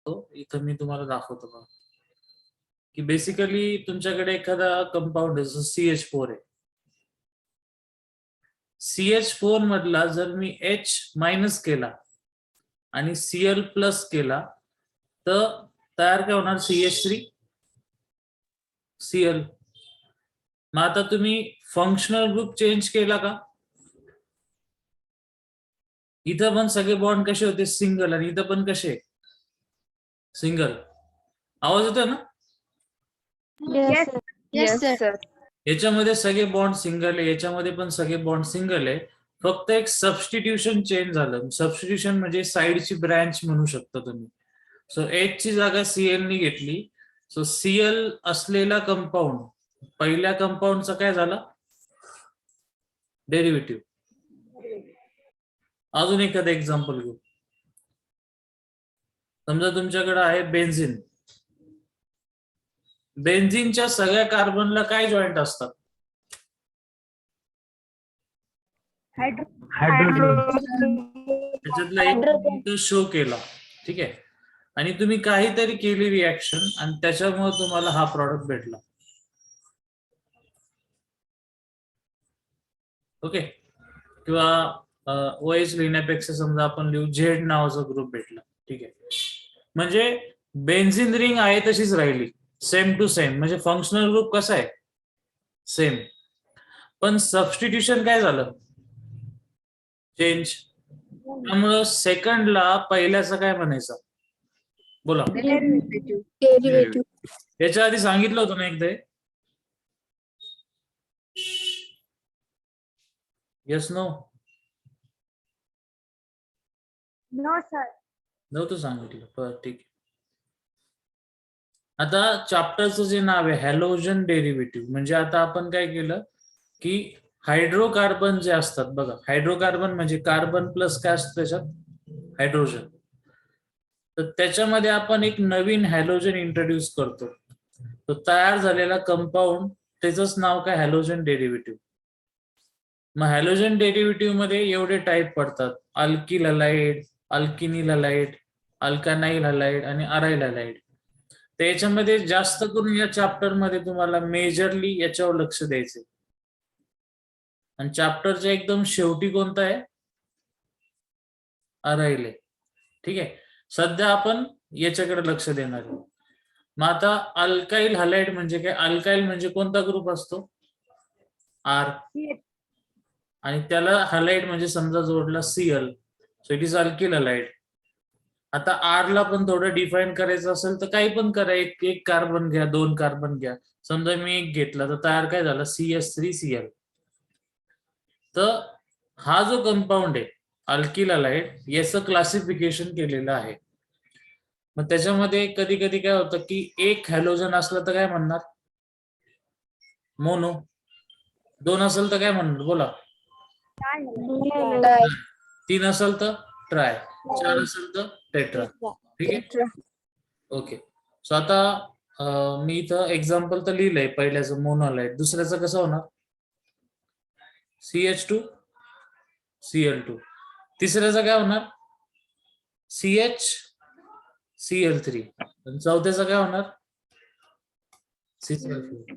इथं मी तुम्हाला दाखवतो बघा की बेसिकली तुमच्याकडे एखादा कंपाऊंड आहे जसं CH4 आहे. CH4 मधला जर मी H मायनस केला आणि Cl प्लस केला तर तयार काय होणार CH3 Cl. मग आता तुम्ही फंक्शनल ग्रुप चेंज केला का? इथं पण सगळे बॉन्ड कसे होते सिंगल आणि इथं पण कसे सिंगल. आवाज येतोय ना? Yes, sir. याच्यामध्ये सगळे बॉन्ड सिंगल आहे, याच्यामध्ये पण सगळे बॉन्ड सिंगल आहे. फक्त एक सबस्टिट्यूशन चेंज झालं. सबस्टिट्यूशन म्हणजे साइडची ब्रँच म्हणू शकता तुम्ही. सो H ची जागा Cl नी घेतली. सो Cl असलेला कंपाऊंड पहिल्या कंपाऊंडचा काय झाला डेरिव्हेटिव्ह. अजून एखादं एक्झाम्पल घेऊ. समजा तुमच्याकडे आहे बेन्झिन. बेन्झिनच्या सगळ्या कार्बनला काय जॉईंट असतात? त्याच्यातला एक शो केला, ठीक आहे, आणि तुम्ही काहीतरी केली रिॲक्शन आणि त्याच्यामुळे तुम्हाला हा प्रॉडक्ट भेटला. ओके. किंवा OH लिहिण्यापेक्षा समजा आपण लिहू झेड नावाचा ग्रुप भेटला, ठीक आहे. म्हणजे बेन्झिन रिंग आहे तशीच राहिली, सेम टू सेम. म्हणजे फंक्शनल ग्रुप कसा आहे सेम, पण सबस्टिट्यूशन काय झालं चेंज. त्यामुळं सेकंडला पहिल्याचं काय म्हणायचं बोला. Derivative. याच्या आधी सांगितलं होतं ना एकदा. Yes no No, sir. नव्हतं सांगितलं. बरं ठीक आहे. आता चॅप्टरचं जे नाव आहे हॅलोजन डेरिव्हेटिव्ह. म्हणजे आता आपण काय केलं की हायड्रोकार्बन जे असतात बघा, हायड्रोकार्बन म्हणजे कार्बन प्लस काय असतं त्याच्यात हायड्रोजन. तर त्याच्यामध्ये आपण एक नवीन हॅलोजन इंट्रोड्यूस करतो. तो तयार झालेला कंपाऊंड त्याचंच नाव काय हॅलोजन डेरिव्हेटिव्ह. मग हॅलोजन डेरिव्हेटिव्ह मध्ये एवढे टाईप पडतात: alkyl halide, alkenyl halide, alkynyl halide आणि अराइल हलाइड. तर याच्यामध्ये जास्त करून या चॅप्टर मध्ये तुम्हाला मेजरली याच्यावर लक्ष द्यायचे. आणि चॅप्टरच्या एकदम शेवटी कोणता आहे अराइल आहे, ठीक आहे. सध्या आपण याच्याकडे लक्ष देणार आहे. मग आता अल्काइल हलाइड म्हणजे काय? अल्काइल म्हणजे कोणता ग्रुप असतो आर, आणि त्याला हलाइड म्हणजे समजा जोडला Cl, so it is alkyl halide. आता आर ला पण थोडं डिफाईन करायचं असेल तर काही पण करा. एक कार्बन घ्या, 2 कार्बन घ्या. समजा मी एक घेतला तर तयार काय झालं CH3Cl. तर हा जो कंपाऊंड आहे अल्किल हलाइड याचं क्लासिफिकेशन केलेलं आहे. मग त्याच्यामध्ये कधी कधी काय होतं की एक हॅलोजन असलं तर काय म्हणणार मोनो, 2 असेल तर काय म्हणणार बोला, 3 असेल तर ट्राय, 4 असेल तर टेट्रा, ठीक आहे. ओके. सो आता मी इथं एक्झाम्पल तर लिहिलंय पहिल्याचं मोनो हलाइड. दुसऱ्याचं कसं होणार CH2 Cl2. तिसऱ्याचं काय होणार CH Cl3. चौथ्याचं काय होणार CCl4.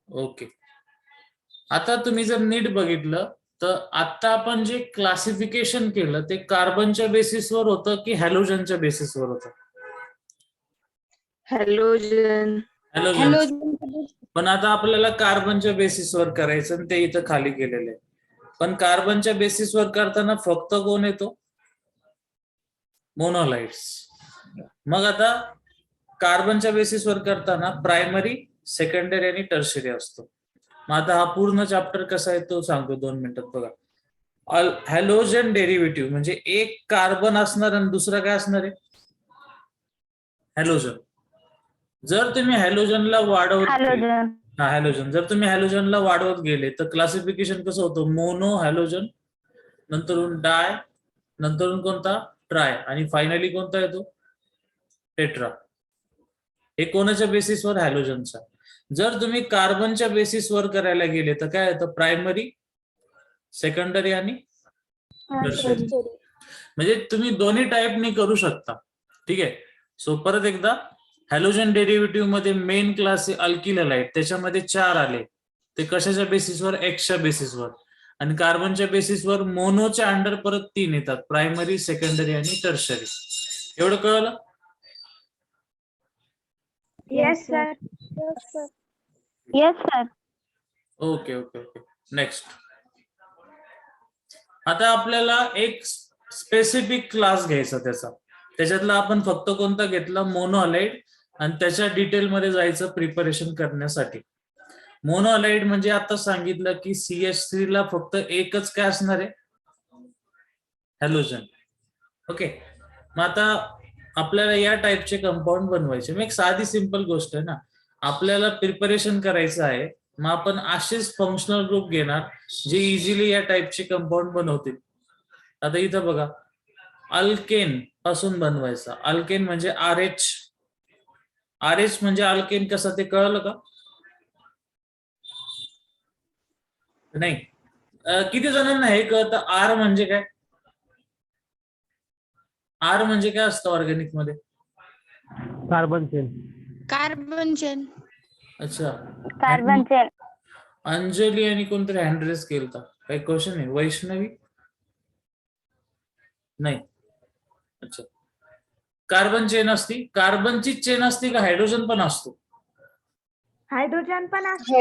ओके. आता तुम्ही जर नीट बघितलं तर आता आपण जे क्लासिफिकेशन केलं ते कार्बनच्या बेसिसवर होतं की हॅलोजनच्या बेसिसवर होतं? Halogen. हॅलोजन. पण आता आपल्याला कार्बनच्या बेसिसवर करायचं आणि ते इथं खाली केलेलं आहे. पण कार्बनच्या बेसिसवर करताना फक्त कोण येतो मोनोलाइट्स. मग आता कार्बनच्या बेसिसवर करताना प्रायमरी, सेकंडरी आणि टर्शरी असतो. मग आता हा पूर्ण चॅप्टर कसा आहे तो सांगतो 2 मिनिटात. बघा, हॅलोजन डेरिव्हेटिव्ह म्हणजे एक कार्बन असणार आणि दुसरा काय असणार आहे हॅलोजन. जर तुम्ही हॅलोजनला वाढवत हॅलोजन जर तुम्ही हॅलोजनला वाढवत गेले तर क्लासिफिकेशन कसं होतं मोनो हॅलोजन, नंतरून डाय, नंतरून कोणता ट्राय आणि फायनली कोणता येतो टेट्रा. हे कोणाच्या बेसिसवर हॅलोजनचा. जर तुम्ही कार्बनच्या बेसिसवर करायला गेले तर काय येतं प्रायमरी, सेकंडरी आणि टर्शरी. म्हणजे तुम्ही दोन्ही टाईपनी करू शकता. ठीक आहे. सो परत एकदा, हॅलोजन डेरिव्हेटिव्ह मध्ये मेन क्लास आहे अल्किल हॅलाइड, त्याच्यामध्ये 4 आले. ते कशाच्या बेसिसवर? एक्सच्या बेसिसवर. आणि कार्बनच्या बेसिसवर मोनोच्या अंडर परत 3 येतात, प्रायमरी, सेकंडरी आणि टर्शरी. एवढं कळलं? Yes, sir. Yes, sir. Okay okay okay. Next, आता आपल्याला एक स्पेसिफिक क्लास घ्यायचा त्याच्यातला आपण फक्त कोणता घेतला? मोनोहलाइड. आणि त्याच्या डिटेलमध्ये जायचं प्रिपरेशन करण्यासाठी. मोनोहलाइड म्हणजे आता सांगितलं की CH3 ला फक्त एकच काय असणार आहे? हॅलोजन. ओके. मग आता आपल्याला या टाईपचे कंपाऊंड बनवायचे. मग एक साधी सिंपल गोष्ट आहे ना, आपल्याला प्रिपरेशन करायचं आहे. मग आपण असेच फंक्शनल ग्रुप घेणार जे इझिली या टाईपचे कंपाऊंड बनवतील. आता इथं बघा, अल्केन पासून बनवायचा. अल्केन म्हणजे RH. RH म्हणजे अल्केन कसं ते कळलं का? नाही. किती जणांना हे कळतं R म्हणजे काय? R म्हणजे काय असतं ऑर्गॅनिक मध्ये? Carbon chain. Carbon chain. अच्छा. Carbon chain. अंजली आणि कोणतरी हँड रेस केलता. काही क्वेश्चन आहे? वैष्णवी? नाही. अच्छा. कार्बन चेन असती. कार्बनची चेन असती का हायड्रोजन पण असतो? Hydrogen पण असतो.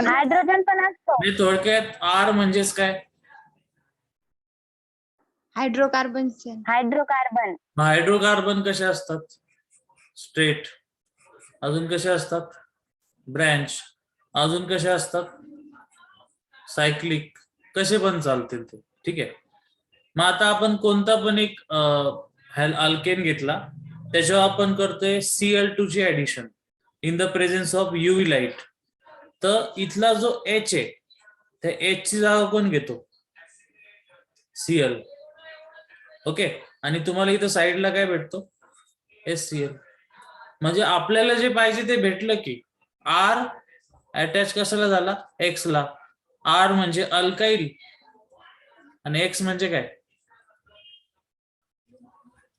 Hydrogen पण असतो. म्हणजे थोडक्यात R म्हणजेच काय? Hydrocarbon chain. Hydrocarbon. हायड्रोकार्बन कसे असतात? स्ट्रेट. अजून कसे असतात? ब्रँच. अजून कसे असतात? सायक्लिक. कसे पण चालतील ते. ठीक आहे. मग आता आपण कोणता पण एक अल्केन घेतला, त्याच्यावर आपण करतोय Cl2 ची addition in the presence of UV light. तर इथला जो H आहे, त्या H ची जागा कोण घेतो? Cl. ओके. आणि तुम्हाला इथं साईडला काय भेटतो? HCl. म्हणजे आपल्याला जे पाहिजे ते भेटलं की. R अटॅच कशाला झाला? X ला. R म्हणजे अल्काइल आणि X म्हणजे काय?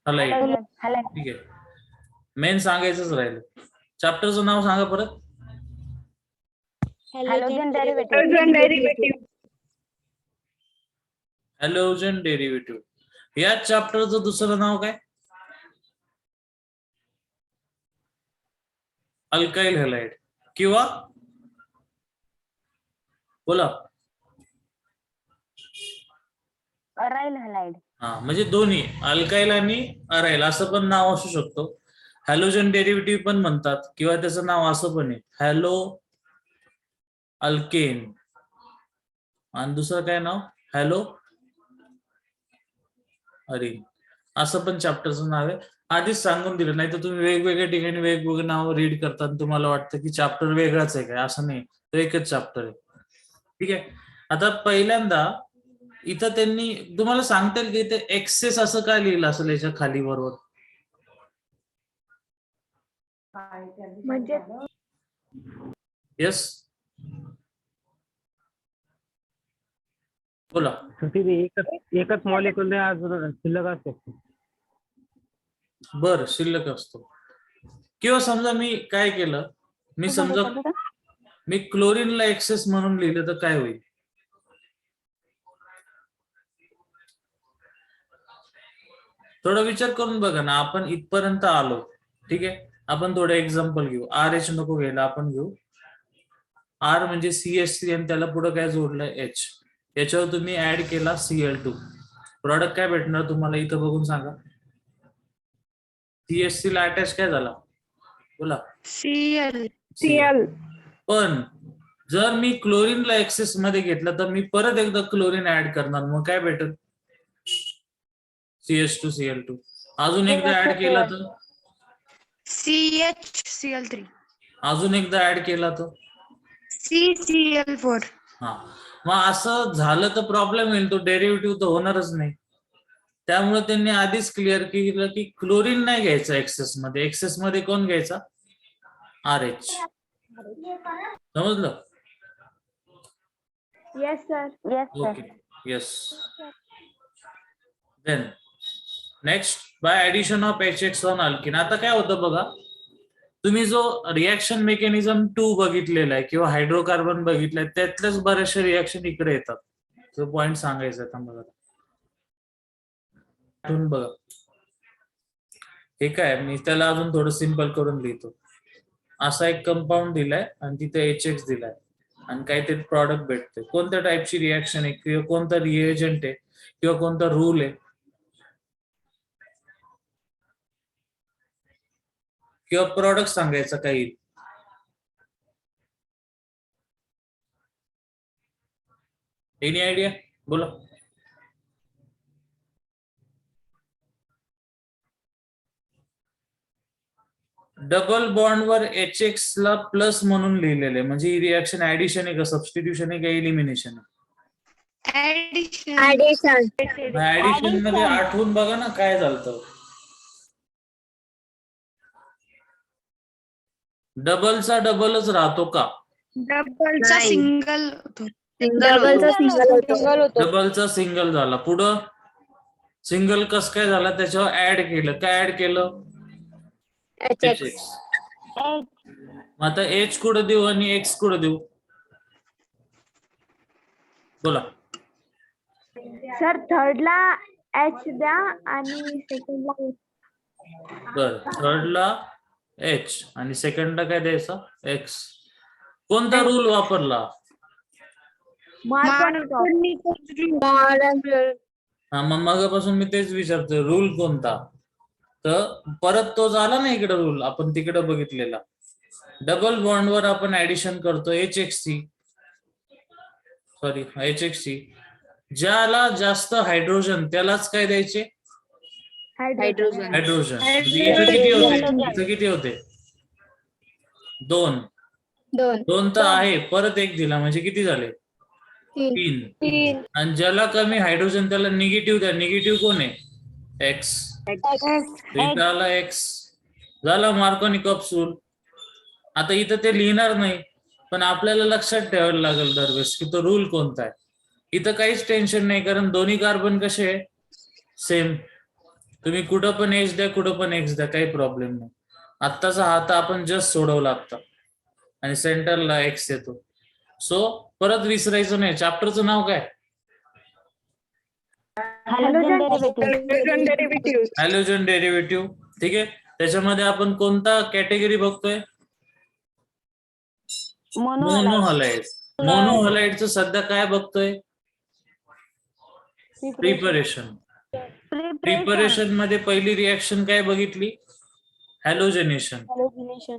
हलाइड. Halide. ठीक आहे. मेन सांगायचंच राहिलं. चॅप्टरचं नाव सांगा परत. Halogen derivative. Halogen derivative. Halogen derivative. या चॅप्टरचं दुसरं नाव काय? अल्काइल हॅलाइड किंवा बोला. Aryl halide. हा, म्हणजे दोन्ही अल्काइल आणि अराइल असं पण नाव असू शकतो. हॅलोजन डेरिव्हेटिव्ह पण म्हणतात किंवा त्याचं नाव असं पण आहे हॅलो अल्केन. आणि दुसरं काय नाव? हॅलो अरिन. असं पण चॅप्टरचं नाव आहे. आधीच सांगून दिलं, नाही तर तुम्ही वेगवेगळ्या ठिकाणी वेगवेगळे नाव रीड करता आणि तुम्हाला वाटतं की चॅप्टर वेगळाच आहे काय. असं नाही, तो एकच चॅप्टर आहे. ठीक आहे. आता पहिल्यांदा इथं त्यांनी तुम्हाला सांगतील की इथे एक्सेस असं काय लिहिलं असेल याच्या खाली बरोबर? म्हणजे येस, बोला. तिथे एकच मॉलिक्युल शिल्लक असते. बर, शिल्लक असतो. किंवा समजा मी काय केलं, मी क्लोरीनला एक्सेस म्हणून लिहिलं तर काय होईल? थोडा विचार करून बघा ना. आपण इथपर्यंत आलो. ठीक आहे. आपण थोडं एक्झाम्पल घेऊ. RH नको घ्यायला, आपण घेऊ R म्हणजे CH3 आणि त्याला पुढे काय जोडलंय? H. याच्यावर तुम्ही ऍड केला Cl2. प्रॉडक्ट काय भेटणार तुम्हाला इथं बघून सांगा. CH3 ला अटॅच काय झाला? बोला. Cl. पण जर मी क्लोरीनला एक्सेस मध्ये घेतलं तर मी परत एकदा क्लोरीन ऍड करणार, मग काय भेटेल? CH2Cl2. अजून एकदा ऍड केला तर CHCl3. अजून एकदा ऍड केला तर CCl4. हा. मग असं झालं तर प्रॉब्लेम येईल, तो डेरिव्हेटिव्ह तर होणारच नाही. त्यामुळे त्यांनी आधीच क्लिअर केलं की क्लोरीन नाही घ्यायचं एक्सेस मध्ये. एक्सेस मध्ये कोण घ्यायचा? RH. समजलं? Yes, sir. Yes, sir. Okay. Yes. Then next by addition of HX on alkene. आता काय होतं बघा, तुम्ही जो रिएक्शन मेकॅनिझम 2 बघितलेला आहे किंवा हायड्रोकार्बन बघितलाय त्यातल्याच बऱ्याचशा रिएक्शन इकडे येतात. तो पॉइंट सांगायचा आहे मला. आठवून बघा. हे काय, मी त्याला अजून थोडं सिंपल करून लिहितो. असा एक कंपाऊंड दिलाय आणि तिथे HX दिलाय आणि काहीतरी प्रॉडक्ट भेटते. कोणत्या टाईपची रिएक्शन आहे किंवा कोणता रिएजंट आहे किंवा कोणता रूल आहे किंवा प्रॉडक्ट सांगायचा काही. Any idea? बोला. डबल बॉन्डवर HX ला प्लस म्हणून लिहिलेले, म्हणजे ही रिएक्शन ऍडिशन आहे का सबस्टिट्यूशन आहे का इलिमिनेशन आहे? ऍडिशन मध्ये आठवून बघा ना काय झालं. डबलचा डबलच राहतो का? डबलचा सिंगल होतो. डबलचा सिंगल झाला. पुढं सिंगल कस काय झाला? त्याच्यावर ऍड केलं. काय ऍड केलं? HX. मग आता H कुठं देऊ आणि X कुठं देऊ? बोला. सर थर्डला H द्या आणि सेकंडला बर, थर्डला H आणि सेकंडला काय द्यायचं? X. कोणता रूल वापरला? हा, मग मगापासून मी तेच विचारतोय, रूल कोणता? तर परत तो झाला ना इकडे रूल आपण तिकडे बघितलेला. डबल बॉन्डवर आपण ऍडिशन करतो HX ची. ज्याला जास्त हायड्रोजन त्यालाच काय द्यायचे? हायड्रोजन. इथं किती होते? 2 तर आहे, परत 1 दिला म्हणजे किती झाले? 3. आणि ज्याला कमी हायड्रोजन त्याला निगेटिव्ह द्या. निगेटिव्ह कोण आहे? X. इथं आला X. झाला मार्कोनी कप्सूल. आता इथं ते लिहिणार नाही पण आपल्याला लक्षात ठेवायला लागेल दरवेळेस की तो रूल कोणता आहे. इथं काहीच टेन्शन नाही कारण दोन्ही कार्बन कसे आहे? सेम. तुम्ही कुठं पण H द्या कुठं पण X द्या, काही प्रॉब्लेम नाही. आत्ताचा हात आपण जस्ट सोडवला आता आणि सेंटरला X येतो. सो परत विसरायचं नाही. चॅप्टरचं नाव काय? Halogen derivative. ठीक आहे. त्याच्यामध्ये आपण कोणता कॅटेगरी बघतोय? मोनोहलाइड. मोनोहलाइडचं सध्या काय बघतोय? प्रिपरेशन. प्रिपरेशन मध्ये पहिली रिएक्शन काय बघितली? हॅलोजनेशन.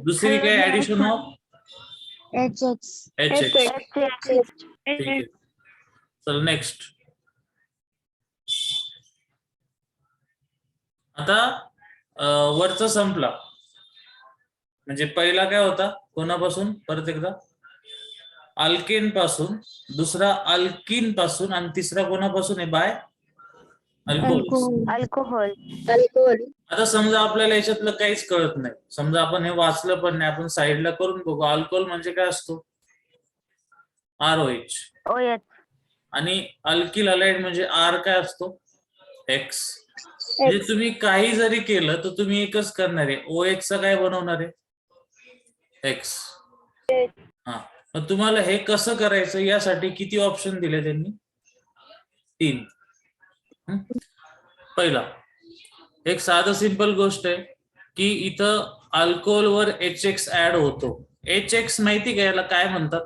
दुसरी काय? Addition of HX. ठीक आहे. चल नेक्स्ट. आता वरचा संपला म्हणजे पहिला काय होता? कोणापासून? परत एकदा. अल्केन पासून, दुसरा अल्किन पासून आणि तिसरा कोणापासून आहे? By alcohol. आता समजा आपल्याला याच्यातलं काहीच कळत नाही, समजा आपण हे वाचलं पण नाही, आपण साईडला करून बघू. अल्कोहोल म्हणजे काय असतो? ROH. आणि अल्किल हलाइड म्हणजे R काय असतो? X. म्हणजे तुम्ही काही जरी केलं तर तुम्ही एकच करणार आहे, OH चा काय बनवणार आहे? X. हा, मग तुम्हाला हे कसं करायचं यासाठी किती ऑप्शन दिले त्यांनी? 3. पहिला एक साधं सिंपल गोष्ट आहे की इथं अल्कोहोल वर HX ऍड होतो. HX माहिती का याला काय म्हणतात?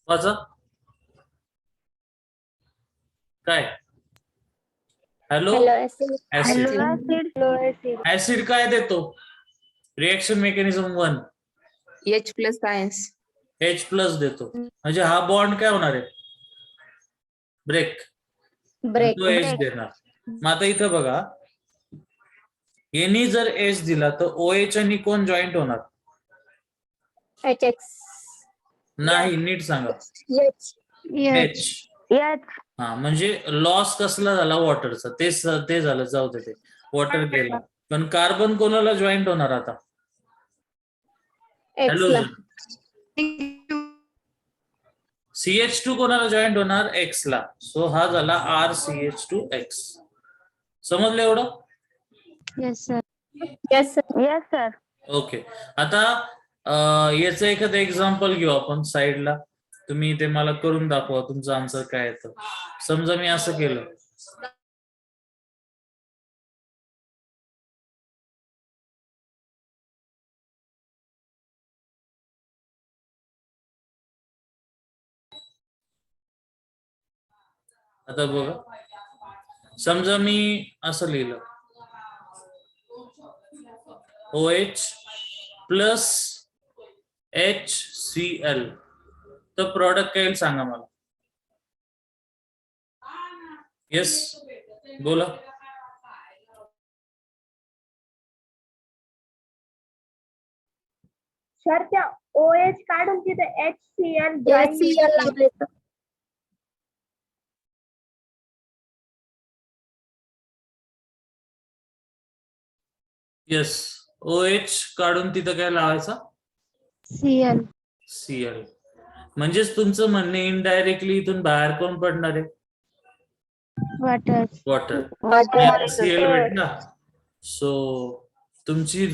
वाचा. काय? हॅलो. ऍसिड काय देतो? रिएक्शन मेकॅनिझम 1 H+ देतो. म्हणजे हा बॉन्ड काय होणार आहे? ब्रेक. तो H देणार. मग आता इथं बघा, यांनी जर H दिला तर OH आणि कोण जॉईंट होणार? नाही, नीट सांगा. H. हा, म्हणजे लॉस कसला झाला? वॉटरचा. ते झालं, जाऊ दे, ते वॉटर गेला. पण कार्बन कोणाला जॉईंट होणार आता? हॅलोजन. CH2 कोणाला जॉईंट होणार? X ला. सो हा झाला RCH2X. समजलं एवढं? Yes sir. Yes sir. Okay. आता याचं एखादं एक्झाम्पल घेऊ आपण साईडला. तुम्ही ते मला करून दाखवा तुमचं आन्सर काय येतं. समजा मी असं केलं. आता बघा, समजा मी असं लिहिलं OH प्लस HCl, तर प्रॉडक्ट काय येईल सांगा मला. येस, बोला. सर त्या OH काढून तिथे HCl जॉईन. येस, OH काढून तिथं काय लावायचा? Cl. म्हणजेच तुमचं म्हणणे इनडायरेक्टली इथून बाहेर कोण पडणार आहे? वॉटर. Cl भेटला. सो तुमची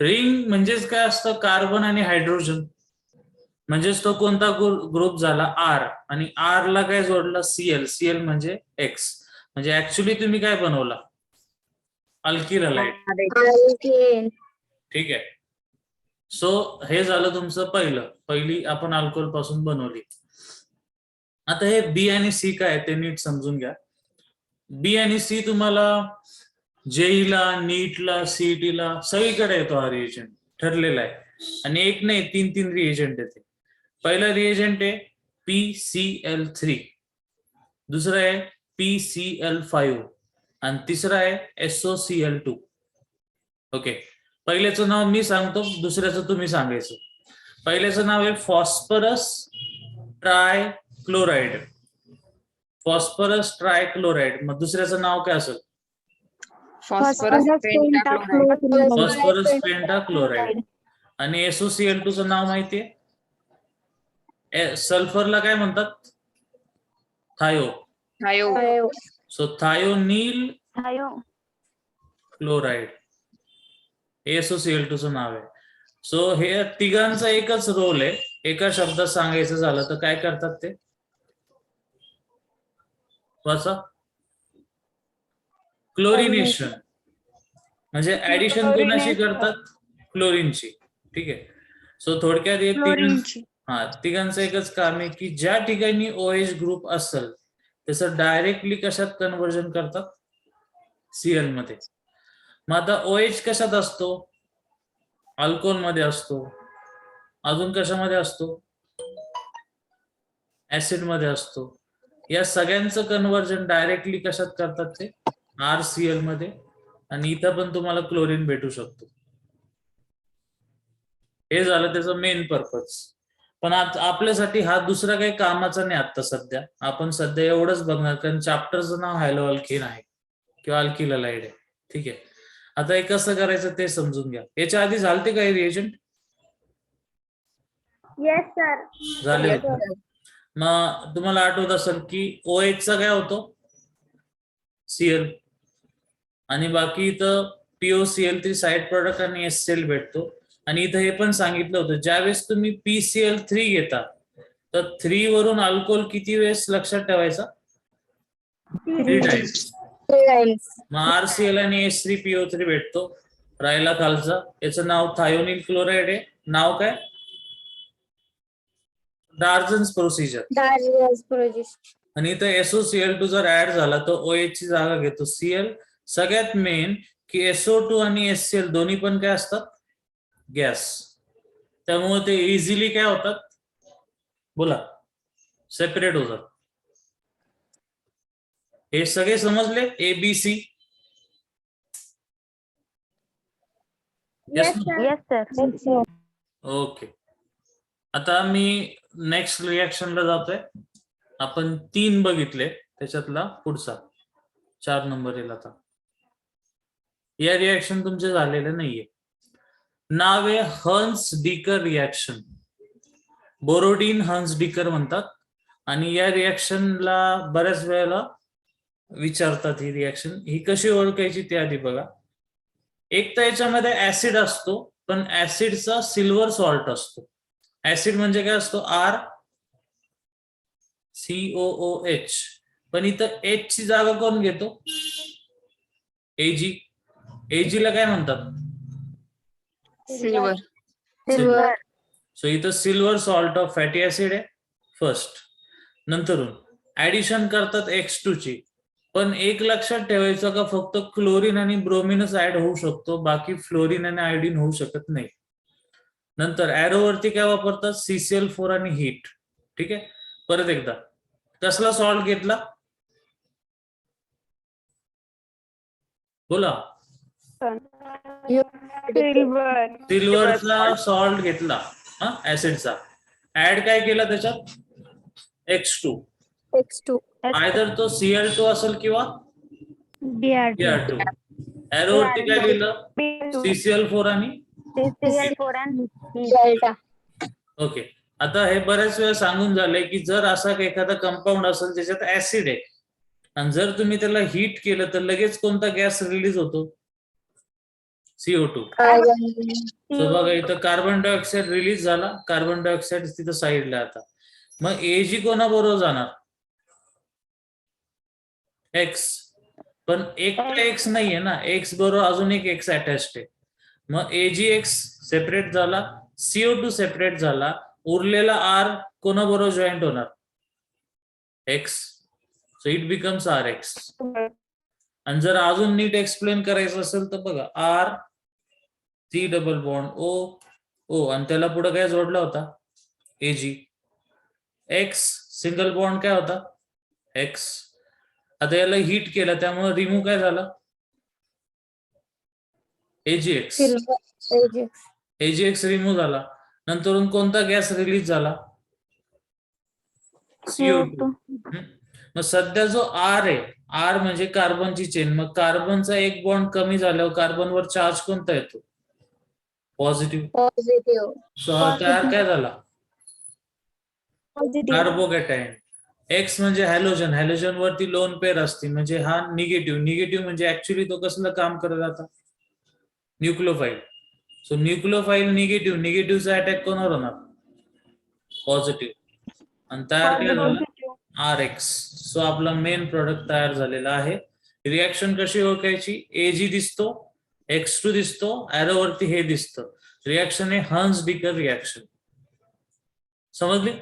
रिंग म्हणजेच काय असतं? कार्बन आणि हायड्रोजन. म्हणजेच तो कोणता ग्रुप झाला? R. आणि R ला काय जोडला? Cl म्हणजे X. म्हणजे ऍक्च्युली तुम्ही काय बनवला? Alkyl halide. ठीक आहे. सो हे झालं तुमचं पहिली आपण अल्कोहोल पासून बनवली. आता हे बी आणि सी काय ते नीट समजून घ्या. बी आणि सी तुम्हाला जेईला, नीटला, सीईटीला सगळीकडे येतो हा रिएजंट, ठरलेला आहे. आणि एक नाही, 3 रिएजंट येते. पहिला रिएजंट आहे PCl3, दुसरा आहे PCl5 आणि तिसरा आहे SOCl2. ओके. पहिल्याचं नाव मी सांगतो, दुसऱ्याचं तुम्ही सांगायचं. पहिल्याचं नाव आहे फॉस्फरस ट्रायक्लोराइड. मग दुसऱ्याचं नाव काय असेल? Phosphorus pentachloride. आणि SOCl2 चं नाव माहितीये? सल्फरला काय म्हणतात? थायो. सो थायोनिल क्लोराइड SOCl2 चं नाव आहे. सो हे तिघांचा एकच रोल आहे. एका शब्दात सांगायचं झालं तर काय करतात ते? क्लोरिनेशन. म्हणजे ऍडिशन कोणाशी करतात? क्लोरीनची. ठीक आहे. सो थोडक्यात तिघांचं एकच काम आहे की ज्या ठिकाणी OH ग्रुप असेल त्याचं डायरेक्टली कशात कन्व्हर्जन करतात? Cl मध्ये. मग आता OH कशात असतो? अल्कोहोल मध्ये असतो. अजून कशामध्ये असतो? ऍसिड मध्ये असतो. या सगळ्यांचं कन्व्हर्जन डायरेक्टली कशात करतात ते? RCl मध्ये. आणि इथं पण तुम्हाला क्लोरीन भेटू शकतो. हे झालं त्याचं मेन पर्पज. पण आपल्यासाठी हा दुसरा काही कामाचा नाही आता सध्या. आपण सध्या एवढंच बघणार कारण चॅप्टरचं नाव हॅलो अल्कीन आहे किंवा अल्किल हलाइड आहे. ठीक आहे. आता हे कसं करायचं ते समजून घ्या. याच्या आधी झालते काही रिएजंट? Yes sir. झाले होते. मग तुम्हाला आठवत असेल की OH चा काय होतो? Cl. आणि बाकी इथं POCl3 साइड प्रोडक्ट आणि HCl भेटतो. आणि इथं हे पण सांगितलं होतं ज्यावेळेस तुम्ही PCl3 घेता तर 3 वरून अल्कोहोल किती वेळेस लक्षात ठेवायचा? 3 टाइम्स. मग RCl आणि H3PO3 भेटतो. राहिला खालचा, याचं नाव थायोनिल क्लोराइड आहे. नाव काय? डार्जन्स प्रोसिजर. आणि इथं SOCl2 जर ऍड झाला तर OH ची जागा घेतो Cl. सगळ्यात मेन की SO2 आणि HCl दोन्ही पण काय असतात? गॅस. त्यामुळे ते इझिली काय होतात? बोला. सेपरेट होतात. हे सगळे समजले? ABC? Yes sir. ओके. आता मी नेक्स्ट रिएक्शनला जातोय. आपण 3 बघितले, त्याच्यातला पुढचा 4 नंबर येईल. आता या रिएक्शन तुमचे झालेले नाहीये. नाव आहे हर्न्स डिकर रिएक्शन. बोरोडीन हन्स डिकर म्हणतात. आणि या रिॲक्शनला बऱ्याच वेळेला विचारतात ही रिॲक्शन. ही कशी ओळखायची ते आधी बघा. एक तर याच्यामध्ये ऍसिड असतो, पण ऍसिडचा सिल्वर सॉल्ट असतो. ऍसिड म्हणजे काय असतो? RCOOH. पण इथं H ची जागा कोण घेतो? AG. AG ला काय म्हणतात? सिल्वर. सिल्वर. सो इथं silver salt of fatty acid आहे फर्स्ट. नंतरून ऍडिशन करतात X2 ची. पण एक लक्षात ठेवायचं का फक्त क्लोरीन आणि ब्रोमिनच ऍड होऊ शकतो, बाकी फ्लोरीन आणि आयोडीन होऊ शकत नाही. नंतर ऍरोवरती काय वापरतात? CCl4 आणि हीट. ठीक आहे. परत एकदा कसला सॉल्ट घेतला? बोला. सिल्वरचा सॉल्ट घेतला ऍसिडचा. ऍड काय केला त्याच्यात? X2. आयदर तो Cl2 असेल किंवा Br2. ऍरोवरती काय लिहिलं? CCl4 आणि डेल्टा. ओके. आता हे बऱ्याच वेळा सांगून झालंय की जर असा एखादा कंपाऊंड असेल ज्याच्यात ऍसिड आहे आणि जर तुम्ही त्याला हीट केलं तर लगेच कोणता गॅस रिलीज होतो? CO2. सो बघा इथं कार्बन डायऑक्साईड रिलीज झाला. कार्बन डायऑक्साईड तिथं साईडला. आता मग AG कोणाबरोबर जाणार? X. पण एकटा X नाहीये ना, X बरोबर अजून एक X अटॅच्ड आहे. मग AgX सेपरेट झाला, CO2 सेपरेट झाला, उरलेला R कोणाबरोबर जॉईंट होणार? X. So it becomes RX. आणि जर अजून नीट एक्सप्लेन करायचं असेल तर बघा R C double bond O आणि त्याला पुढे काय जोडला होता? AG. X सिंगल बॉन्ड काय होता? X. आता याला हीट केलं त्यामुळे रिमूव्ह काय झालं? AgX. AgX रिमूव्ह झाला. नंतर कोणता गॅस रिलीज झाला? CO2. मग सध्या जो R आहे, R म्हणजे कार्बनची चेन. मग कार्बनचा एक बॉन्ड कमी झाल्यावर कार्बनवर चार्ज कोणता येतो? पॉझिटिव्ह. सो हा तयार काय झाला? कार्बोकॅटायन. X म्हणजे हॅलोजन. हॅलोजन वरती लोन पेअर असते म्हणजे हा निगेटिव्ह. निगेटिव्ह म्हणजे ऍक्च्युली तो कसलं काम करत आता? न्यूक्लियोफाइल. So nucleophile negative. निगेटिव्हचा अटॅक कोणावर होणार? पॉझिटिव्ह. आणि तयार काय झालं? RX. सो आपला मेन प्रोडक्ट तयार झालेला आहे. रिॲक्शन कशी ओळखायची? AG दिसतो, X2 दिसतो, ऍरोवरती हे दिसतं. रिॲक्शन आहे हन्स डिकर रिॲक्शन. समजली?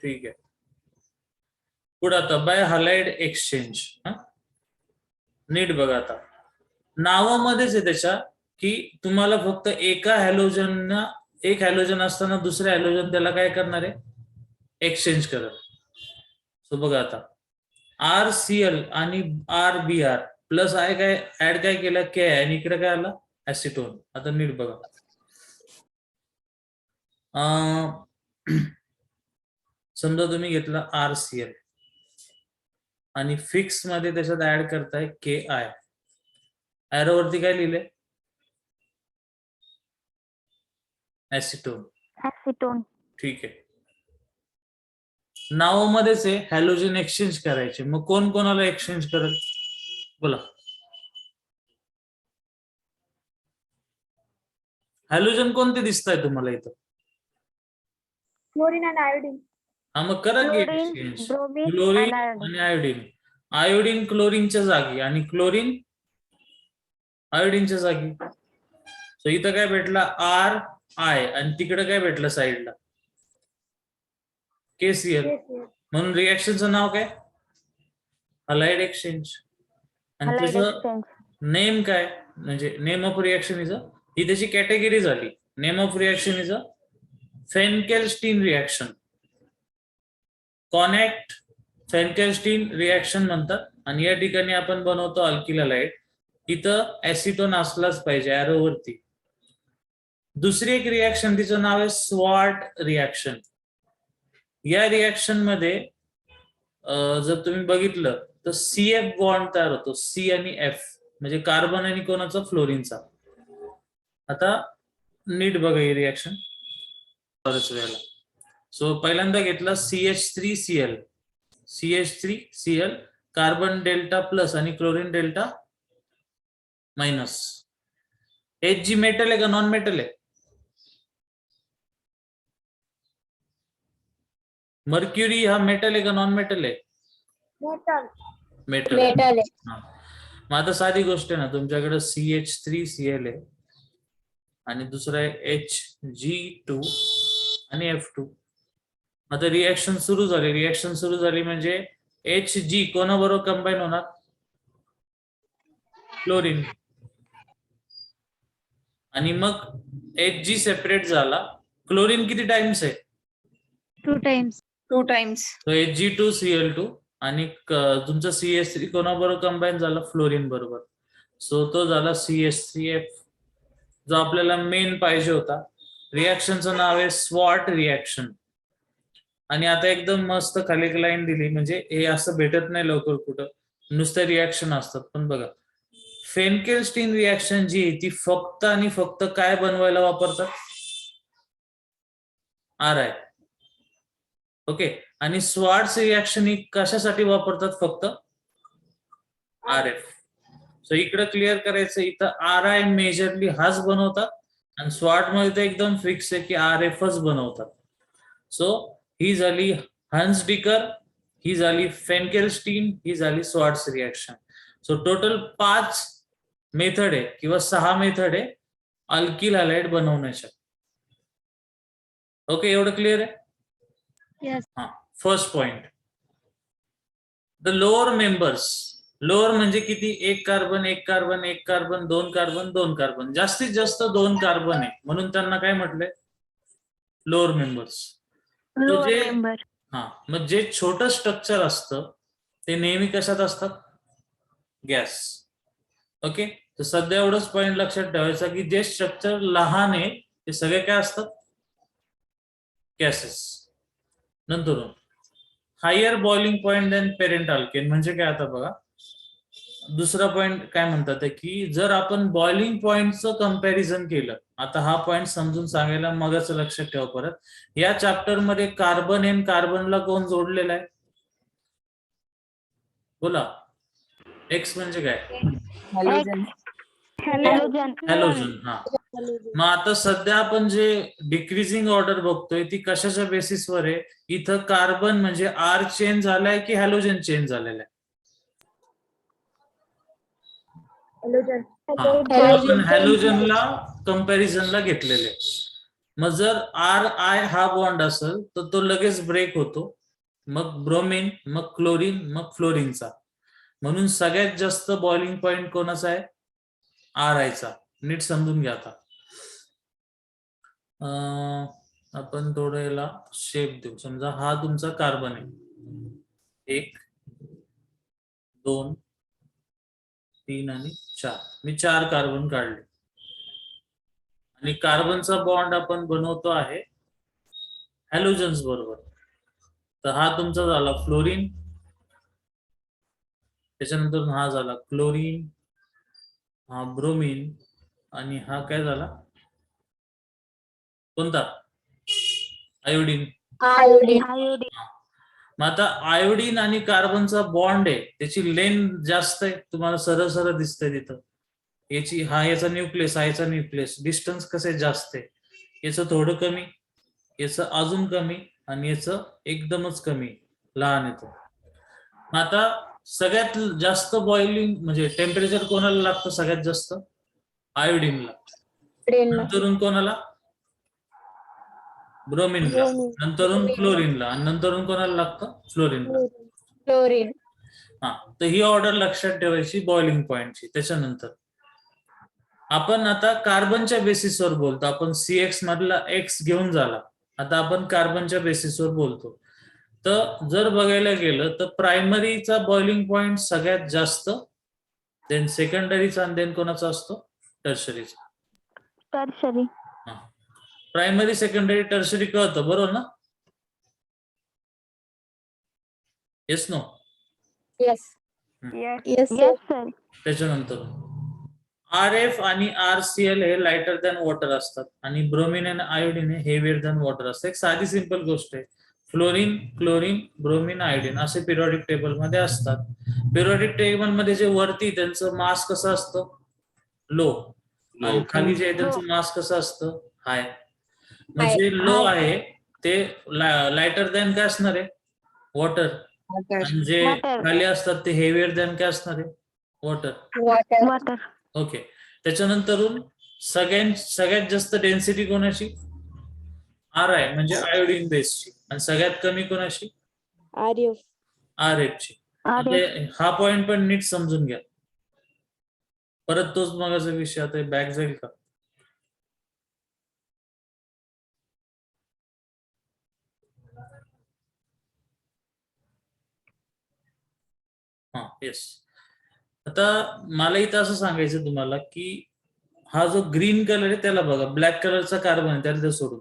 ठीक आहे. पुढे आता बाय हॅलाइड एक्सचेंज. नीट बघा आता नावामध्येच आहे त्याच्या की तुम्हाला फक्त एका हॅलोजन, एक हॅलोजन असताना दुसऱ्या हॅलोजन त्याला काय करणार आहे? एक्सचेंज करत. सो बघा आता RCl आणि RBr प्लस आहे काय ऍड काय केलं? K आणि इकडे काय आलं? ऍसिटोन. आता नीट बघा. समजा तुम्ही घेतला RCl आणि फिक्स मध्ये त्याच्यात ऍड करताय KI. ऍरोवरती काय लिहिले? ऍसिटोन. ठीक आहे. नावामध्येच आहे हॅलोजन एक्सचेंज करायचे. मग कोण कोणाला एक्सचेंज करेल? बोला. हॅलोजन कोणते दिसत आहे तुम्हाला इथं? क्लोरीन आणि आयोडीन. हा मग करा की एक्सचेंज. क्लोरीन आणि आयोडीन. आयोडीन क्लोरीनच्या जागी आणि क्लोरीन आयोडीनच्या जागी. सो इथं काय भेटला? RI आणि तिकडे काय भेटलं साईडला? KCl. म्हणून रिॲक्शनचं नाव काय? Halide exchange. आणि त्याचं नेम काय? म्हणजे नेम ऑफ रिॲक्शन इज ही त्याची कॅटेगरी झाली. Name of reaction is Finkelstein reaction. Conant Finkelstein reaction म्हणतात. आणि या ठिकाणी आपण बनवतो अल्किल हॅलाइड. इथं ऍसिटोन असलाच पाहिजे ऍरोवरती. दुसरी एक रिॲक्शन तिचं नाव आहे स्वार्ट रिॲक्शन. या रिॲक्शन मध्ये जर तुम्ही बघितलं तर CF बॉन्ड तयार होतो. C आणि F म्हणजे कार्बन आणि कोणाचा? फ्लोरीनचा. आता नीट बघा ही रिॲक्शन बरच वेळेला. सो पहिल्यांदा घेतला CH3Cl, CH3Cl, carbon delta plus आणि chlorine delta minus. Hg metal आहे का नॉन मेटल आहे? मर्क्युरी हा मेटल आहे का नॉन मेटल आहे? मेटल. मेटल. मेटल आहे. मग आता साधी गोष्ट आहे ना, तुमच्याकडे CH3Cl आहे आणि दुसरा आहे Hg2 आणि F2. आता रिॲक्शन सुरू झाली. रिॲक्शन सुरू झाली म्हणजे Hg कोणाबरोबर कंबाईन होणार? क्लोरीन. आणि मग Hg सेपरेट झाला. क्लोरीन किती टाइम्स आहे? 2 times. 2 times. तो Hg2Cl2 आणि तुमचा CH3 कोणाबरोबर कंबाईन झाला? फ्लोरीन बरोबर. सो तो झाला CH3F, जो आपल्याला मेन पाहिजे होता. रिॲक्शनचं नाव आहे स्वॉट रिॲक्शन. आणि आता एकदम मस्त खाली एक लाईन दिली, म्हणजे हे असं भेटत नाही लवकर कुठं, नुसतं रिॲक्शन असतात. पण बघा, फेनकेल-स्टीन रिॲक्शन जी आहे ती फक्त आणि फक्त काय बनवायला वापरतात? Ri. ओके. आणि स्वार्ट्स रिॲक्शन ही कशासाठी वापरतात? फक्त Rf. सो इकडे क्लिअर करायचं, इथं Ri मेजरली हाच बनवतात आणि स्वार्ट मध्ये तर एकदम फिक्स आहे की Rfच बनवतात. सो ही झाली हन्स-डिकर, ही झाली फेनकेल-स्टीन, ही झाली Swarts reaction. So total 5 method आहे किंवा 6 मेथड आहे अल्किल हॅलाइड बनवण्याच्या. ओके, एवढं क्लिअर आहे? Yes. हा, first point, the lower members. Lower म्हणजे किती? 1 carbon 1 carbon 1 carbon 2 carbon 2 carbon, जास्तीत जास्त 2 कार्बन आहे म्हणून त्यांना काय म्हटलंय? Lower members. Lower member. हा, मग जे छोटं स्ट्रक्चर असतं ते नेहमी कशात असतात? गॅस. ओके, तर सध्या एवढंच पॉइंट लक्षात ठेवायचा की जे स्ट्रक्चर लहान आहे ते सगळे काय असतात? गॅसेस. नंतर higher boiling point than parent alkane म्हणजे काय? आता बघा, दुसरा पॉइंट काय म्हणतात की जर आपण बॉइलिंग पॉइंटचं कंपॅरिझन केलं, आता हा पॉइंट समजून सांगायला मगच लक्षात ठेवा परत, या चॅप्टर मध्ये कार्बन एन कार्बनला कोण जोडलेला आहे? बोला. एक्स म्हणजे काय? Halogen. हॅलोजन. हा, मग आता सध्या आपण जे डिक्रीजिंग ऑर्डर बघतोय ती कशाच्या बेसिसवर आहे? इथं कार्बन म्हणजे R चेंज झालाय की हॅलोजन चेंज झालेला आहे? हॅलोजन. आपण हॅलोजनला कंपॅरिझनला घेतलेले. मग जर RI हा बॉन्ड असेल तर तो लगेच ब्रेक होतो, मग ब्रोमिन, मग क्लोरीन, मग फ्लोरीनचा. म्हणून सगळ्यात जास्त बॉइलिंग पॉइंट कोणाचा आहे? RI चा. नीट समजून घ्या. आता आपण थोडं याला शेप देऊ. समजा हा तुमचा कार्बन आहे, 1 2 3 आणि 4. मी 4 कार्बन काढले आणि कार्बनचा बॉन्ड आपण बनवतो आहे हॅलोजन्स बरोबर. तर हा तुमचा झाला फ्लोरीन, त्याच्यानंतर हा झाला क्लोरीन, हा ब्रोमीन आणि हा काय झाला? कोणता? आयोडीन. मग आता आयोडीन आणि कार्बनचा बॉन्ड आहे, त्याची लेंथ जास्त आहे, तुम्हाला सरळ सरळ दिसतंय तिथं. याची याचा न्यूक्लियस, हा याचा न्यूक्लियस, डिस्टन्स कसं जास्त आहे, याचं थोडं कमी, याचं अजून कमी आणि याचं एकदमच कमी, लहान येतो. मग आता सगळ्यात जास्त बॉइलिंग म्हणजे टेम्परेचर कोणाला लागतं? सगळ्यात जास्त आयोडीनला. नंतरून कोणाला? ब्रोमिनला. नंतरून क्लोरीनला आणि नंतरून कोणाला लागतं? फ्लोरीनला. Chlorine. हा, तर ही ऑर्डर लक्षात ठेवायची बॉइलिंग पॉइंटची. त्याच्यानंतर आपण आता कार्बनच्या बेसिसवर बोलतो. आपण CX मधला X घेऊन झाला, आता आपण कार्बनच्या बेसिसवर बोलतो. तर जर बघायला गेलं तर प्रायमरीचा बॉइलिंग पॉइंट सगळ्यात जास्त, देन सेकंडरीचा आणि देन कोणाचा असतो? टर्शरीचा. Tertiary. प्रायमरी, सेकंडरी, टर्शरी कळतं बरोबर ना? Yes no? Yes. Yes, sir. त्याच्यानंतर RF आणि RCl हे लाइटर दॅन वॉटर असतात आणि ब्रोमिन आणि आयोडीन हे हेवियर दॅन वॉटर असतात. एक साधी सिंपल गोष्ट आहे. फ्लोरीन, क्लोरीन, ब्रोमिन, आयोडीन असे पिरियडिक टेबल मध्ये असतात. पिरियडिक टेबल मध्ये जे वरती त्यांचं मास कसं असतं, लो, आणि खाली जे आहे त्यांचं मास कसं असतं, हाय. म्हणजे लो आहे ते लाइटर दॅन काय असणार आहे, वॉटर, आणि जे Water. खाली असतात ते हेवियर दॅन काय असणार आहे, वॉटर. वॉटर. ओके. त्याच्यानंतरून सगळ्यात जास्त डेन्सिटी कोणाची, आर आहे म्हणजे आयोडीन बेसची, आणि सगळ्यात कमी कोणाची, आर एफ ची. हा पॉइंट पण नीट समजून घ्या. परत तोच मगाचा विषय आता बॅक जाईल का. हा येस. आता मला इथं असं सांगायचं तुम्हाला की हा जो ग्रीन कलर आहे त्याला बघा, ब्लॅक कलरचा कार्बन आहे त्याला सोडून,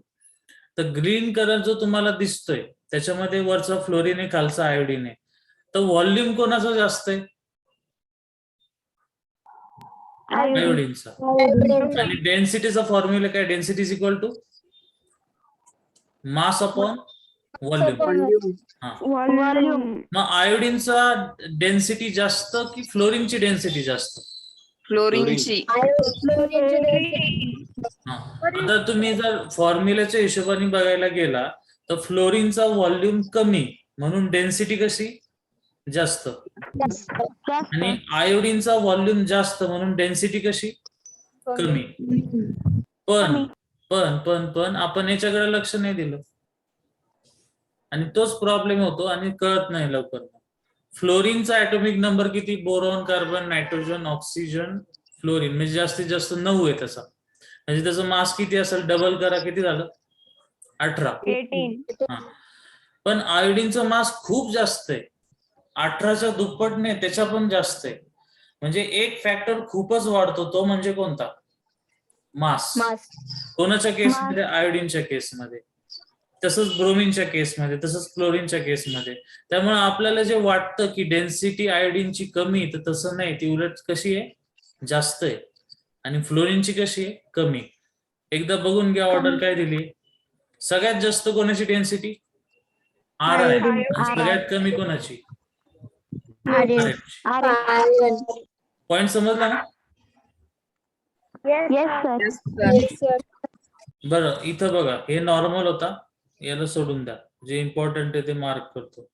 तर ग्रीन कलर जो तुम्हाला दिसतोय त्याच्यामध्ये वरचा फ्लोरीन आहे, खालचा आयोडीन आहे. तर व्हॉल्यूम कोणाचा जास्त आहे, आयोडीनचा. आणि डेन्सिटीचा फॉर्म्युला काय, density is equal to mass upon volume. हा, वॉल्यूम. मग आयोडीनचा डेन्सिटी जास्त की फ्लोरीनची डेन्सिटी जास्त. फ्लोरीनची. हा, आता तुम्ही जर फॉर्म्युल्याच्या हिशोबाने बघायला गेला तर फ्लोरीनचा व्हॉल्यूम कमी म्हणून डेन्सिटी कशी जास्त, आणि आयोडीनचा व्हॉल्यूम जास्त म्हणून डेन्सिटी कशी कमी. पण पण पण पण आपण याच्याकडे लक्ष नाही दिलं आणि तोच प्रॉब्लेम होतो आणि कळत नाही लवकर. फ्लोरीनचा ऍटॉमिक नंबर किती, boron, carbon, nitrogen, oxygen, fluorine, म्हणजे जास्तीत जास्त 9 आहे त्याचा. म्हणजे त्याचं मास किती असेल, डबल करा, किती झालं, 18. 18. पण आयोडीनचं मास खूप जास्त आहे, 18च्या दुप्पट नाही, त्याच्या पण जास्त आहे. म्हणजे एक फॅक्टर खूपच वाढतो, तो म्हणजे कोणता, मास. कोणाच्या केसमध्ये, आयोडीनच्या केसमध्ये, तसंच ब्रोमिनच्या केसमध्ये, तसंच क्लोरीनच्या केसमध्ये. त्यामुळे आपल्याला जे वाटतं की डेन्सिटी आयोडीनची कमी, तर तसं नाही, ती उलट कशी आहे, जास्त आहे. आणि फ्लोरीनची कशी आहे, कमी. एकदा बघून घ्या ऑर्डर काय दिली. सगळ्यात जास्त कोणाची डेन्सिटी, आर आहे, आणि सगळ्यात कमी कोणाची, पॉइंट समजला ना. Yes sir. बरं, इथं बघा, हे नॉर्मल होता, याला सोडून द्या, जे इम्पॉर्टंट आहे ते मार्क करतो.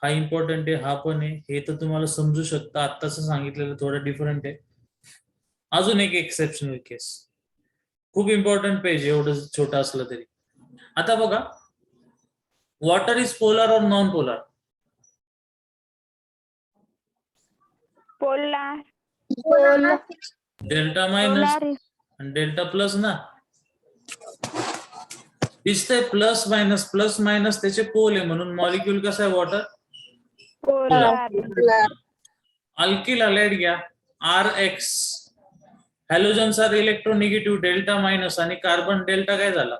हा इम्पॉर्टंट आहे, हा पण आहे, हे तर तुम्हाला समजू शकता, आत्ताच सांगितलेलं थोडं डिफरंट आहे. अजून एक एक्सेप्शनल केस, खूप इम्पॉर्टंट पेज, एवढं छोटं असलं तरी. आता बघा, वॉटर इज पोलर और non polar, polar. Delta minus आणि डेल्टा प्लस ना, दिसतंय प्लस मायनस त्याचे पोल आहे, म्हणून मॉलिक्यूल कसं आहे, वॉटर पोलर. अल्किल हॅलाइड घ्या, R X, halogens are electronegative, delta minus, आणि कार्बन डेल्टा काय झाला,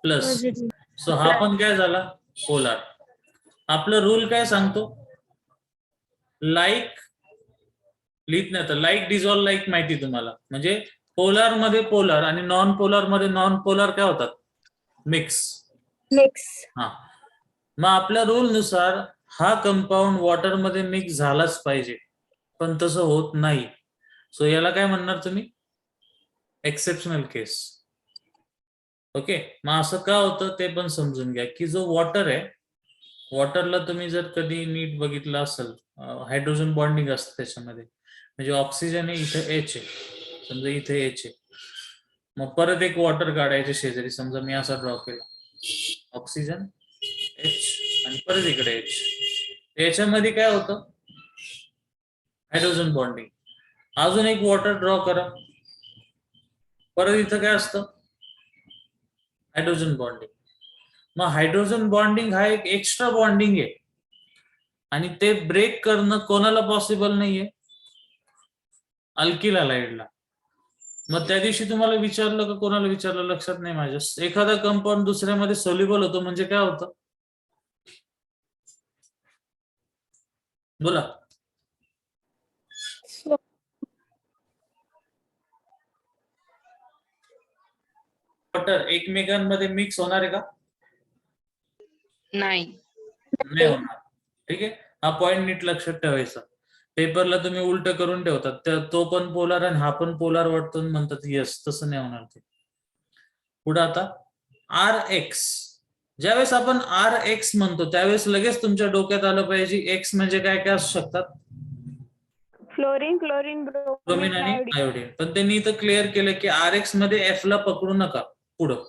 प्लस. सो हा पण काय झाला, पोलर. आपलं रूल काय सांगतो, लाईक लिहित नाही तर लाईक डिझॉल्व लाईक, माहिती तुम्हाला, म्हणजे पोलर मध्ये पोलर आणि नॉन पोलर मध्ये नॉन पोलर काय होतात, मिक्स. हा, मग आपल्या रूल नुसार हा कंपाऊंड वॉटर मध्ये मिक्स झालाच पाहिजे, पण तसं होत नाही. सो याला काय म्हणणार तुम्ही, एक्सेप्शनल केस. ओके, मग असं का होतं ते पण समजून घ्या, की जो वॉटर आहे, वॉटरला तुम्ही जर कधी नीट बघितलं असेल, हायड्रोजन बॉन्डिंग असतं त्याच्यामध्ये, म्हणजे ऑक्सिजन आहे, इथे एच आहे, समजा इथे एच आहे, मग परत एक वॉटर काढायचे शेजारी, समजा मी असा ड्रॉ केला, ऑक्सिजन, एच, आणि परत इकडे एच. याच्यामध्ये काय होतं, हायड्रोजन बॉन्डिंग. अजून एक वॉटर ड्रॉ करा, परत इथं काय असतं, हायड्रोजन बॉन्डिंग. मग हायड्रोजन बॉन्डिंग हा एक एक्स्ट्रा बॉन्डिंग आहे, आणि ते ब्रेक करणं कोणाला पॉसिबल नाहीये, अल्किल हॅलाइडला. मग त्या दिवशी तुम्हाला विचारलं का, कोणाला विचारलं लक्षात नाही माझ्या, एखादा कंपाऊंड दुसऱ्यामध्ये सोल्युबल होतो म्हणजे काय होतं, बोला. वॉटर एकमेकांमध्ये मिक्स होणार आहे का? नाही. नाही होणार. ठीक आहे, हा पॉइंट नीट लक्षात ठेवायचा. पेपरला तुम्ही उलट करून ठेवतात, तो पण पोलार आणि हा पण पोलार वाटतो आणि म्हणतात यस, तसं नाही होणार ते. पुढे आता आर एक्स. ज्यावेळेस आपण आर एक्स म्हणतो त्यावेळेस लगेच तुमच्या डोक्यात आलं पाहिजे एक्स म्हणजे काय काय असू शकतात? फ्लोरीन, क्लोरीन, ब्रोमीन ब्रोमीन, आणि आयोडीन. आयोडीन. पण त्यांनी इथं क्लिअर केलं की आर एक्स मध्ये एफ ला पकडू नका. पुढं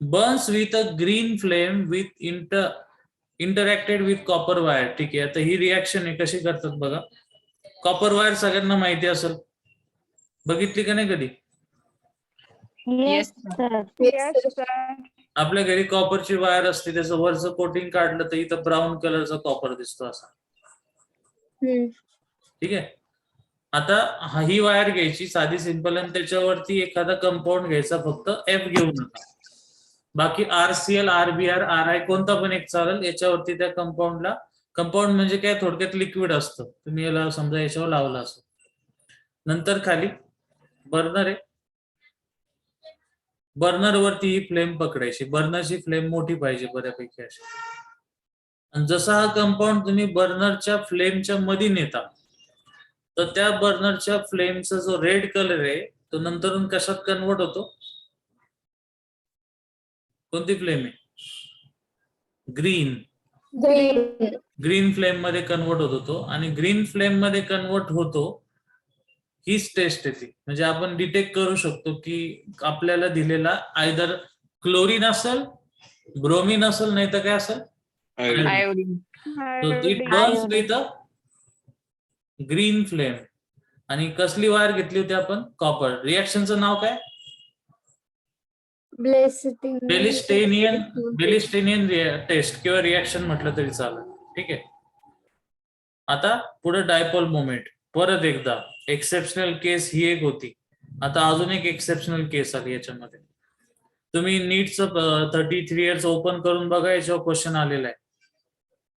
Burns with a green flame with interacted with copper wire. ठीक आहे, आता ही रिॲक्शन आहे कशी करतात बघा. कॉपर वायर सगळ्यांना माहिती असेल, बघितली का नाही कधी? Yes sir. Yes, sir. आपल्या घरी कॉपरची वायर असते, त्याचं वरचं कोटिंग काढलं तर इथं ब्राऊन कलरचा कॉपर दिसतो असा. ठीक आहे, आता ही वायर घ्यायची साधी सिंपल आणि त्याच्यावरती एखादा कंपाऊंड घ्यायचा, फक्त एफ घेऊ नका. बाकी RCl, RBr, RI कोणता पण एक चालेल. याच्यावरती त्या कंपाऊंडला, कंपाऊंड म्हणजे काय थोडक्यात लिक्विड असतं, तुम्ही याला समजा याच्यावर लावलं असं. नंतर खाली बर्नर आहे, बर्नर वरती ही फ्लेम पकडायची. बर्नरची फ्लेम मोठी पाहिजे बऱ्यापैकी अशी. आणि जसा हा कंपाऊंड तुम्ही बर्नरच्या फ्लेमच्या मध्ये नेता तर त्या बर्नरच्या फ्लेमचा जो रेड कलर आहे तो नंतरून कशात कन्वर्ट होतो? कोणती फ्लेम आहे? ग्रीन. ग्रीन फ्लेम मध्ये कन्वर्ट होतो तो. आणि ग्रीन फ्लेम मध्ये कन्वर्ट होतो हीच टेस्ट येते. म्हणजे आपण डिटेक्ट करू शकतो की आपल्याला दिलेला आयदर क्लोरीन असेल, ब्रोमीन असेल, नाही तर काय असेल? Iodine. It Burns with a green flame. आणि कसली वायर घेतली होती आपण? कॉपर. रिॲक्शनचं नाव काय? बेलिस्टेनियन टेस्ट किंवा रिॲक्शन म्हटलं तरी चालेल. ठीक आहे, आता पुढे डायपोल मोमेंट. परत एकदा एक्सेप्शनल केस ही एक होती, आता अजून एक एक्सेप्शनल केस आली याच्यामध्ये. तुम्ही नीटचं 33 इयर्स ओपन करून बघा, याच्यावर क्वेश्चन आलेला आहे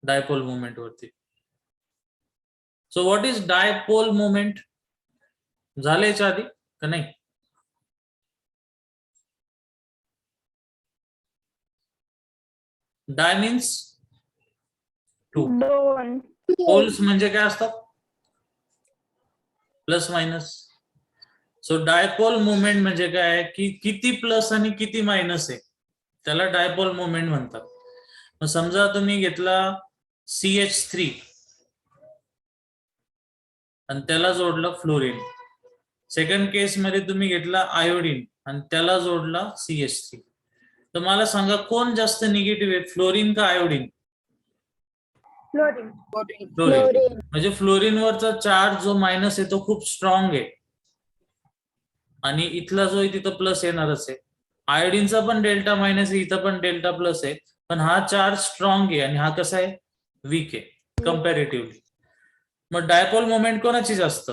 डायपोल मोमेंट वरती. So what is dipole moment? झालं याच्या आधी का नाही? डाय मीन्स 2. दोन. पोल्स म्हणजे काय असतात? Plus minus. So dipole moment म्हणजे काय की किती प्लस आणि किती मायनस आहे त्याला डायपोल मोमेंट म्हणतात. मग समजा तुम्ही घेतला CH3 आणि त्याला जोडलं फ्लोरीन. सेकंड केस मध्ये तुम्ही घेतला आयोडीन आणि त्याला जोडला CH3. तर मला सांगा कोण जास्त निगेटिव्ह आहे, फ्लोरीन का आयोडीन? फ्लोरीन. फ्लोरीन. म्हणजे फ्लोरीन वरचा चार्ज जो मायनस आहे तो खूप स्ट्रॉंग आहे आणि इथला जो आहे तिथं प्लस येणारच आहे. आयोडीनचा पण डेल्टा मायनस आहे, इथं पण डेल्टा प्लस आहे, पण हा चार्ज स्ट्रॉंग आहे आणि हा कसा आहे? वीक आहे कम्पॅरेटिव्हली. मग डायपोल मोमेंट कोणाची जास्त?